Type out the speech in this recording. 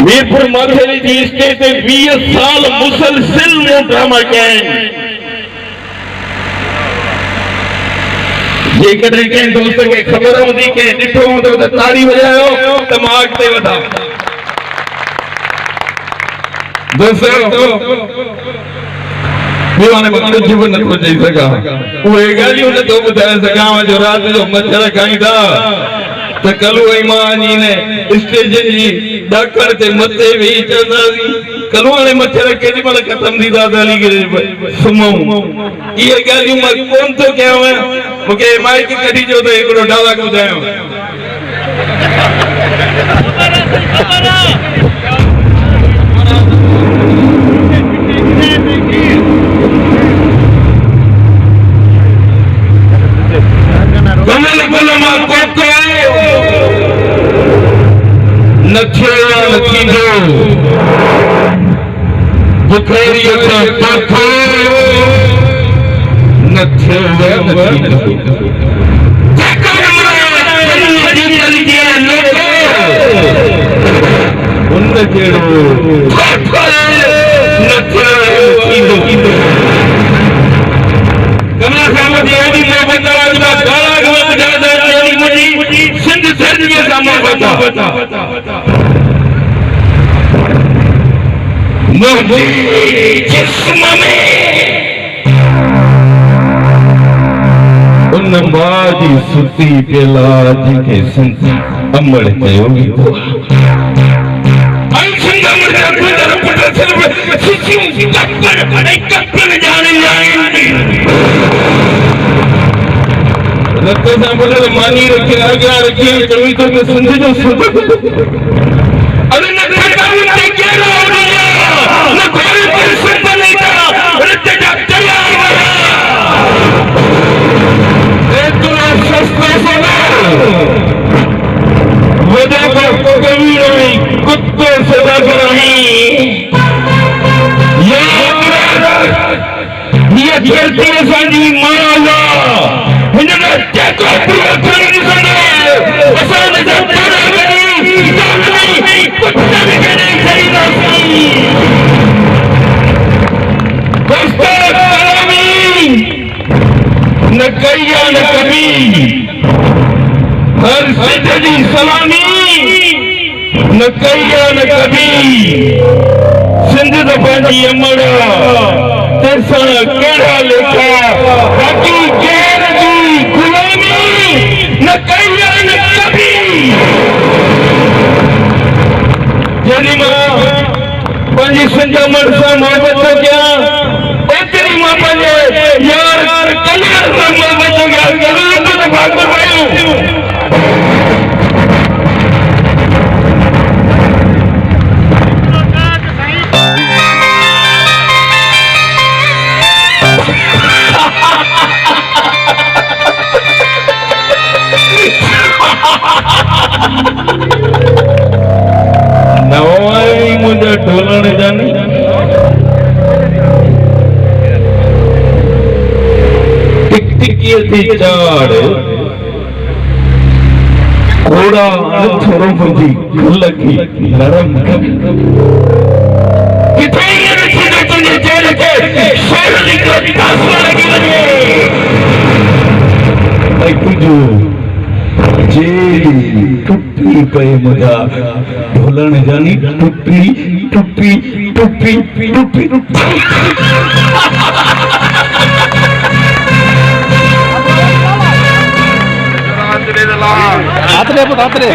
मीरपुर माथेरी जी stage ते 20 साल मुसलसिल में ड्रामा कयनि। जेकॾहिं कंहिं दोस्त खे ख़बर हूंदी कंहिं ॾिठो हूंदो त ताड़ी वॼायो त मां अॻिते वधा। दोस्तों ॿियो हाणे मां कुझु बि नथो चई सघां। उहे ॻाल्हियूं नथो ॿुधाए सघां जो राति जो मच्छर खाईंदा त कलू ऐं मां ने स्टेज जी ॾाकण ते मथे वेही चवंदासीं कलू हाणे मच्छर केॾी महिल ख़तम थींदा त हली करे सुम्हूं। इहे ॻाल्हियूं मां कोन थो कयांव। मूंखे माइक कढी ॾियो त हिकिड़ो डायलॉग ॿुधायो। जिस्म में उन माजी सुती पिला जिखे संत अमड़ कयो मानी रखे आॻियां रखी चवी तो सिंध जो कुत्ते सदा ये चलती असांजी मां हिन जेको पूरो करे ॾिसंदो असां जा तारा गणी कुत्ते बि गणी छॾींदासीं। दोस्तो सलामी न कई न कभी हर सिंध जी सलामी न कई न कभी सिंध त पंहिंजी अमड़ तेसां कहिड़ा लेखा बाक़ी केर जी गुलामी न कई न कभी। जॾहिं मां पंहिंजी सिंध अमड़ सां मोहबत थो कयां एतिरी मां पंहिंजे यार कल्याण सां मोहबत थो कयां। मुझे ढोलण जानी टिकटिकी थी चाड़ घोड़ा थोरो मुंहिंजी गल की नरम किथे ये रखी न तुंहिंजे जेल खे शहर निकिरो तासो लॻी वञे ऐं तुंहिंजो जेल टुटी पए मुंहिंजा ढोलण जानी टुटी टुटी टुटी टुटी हाथ ले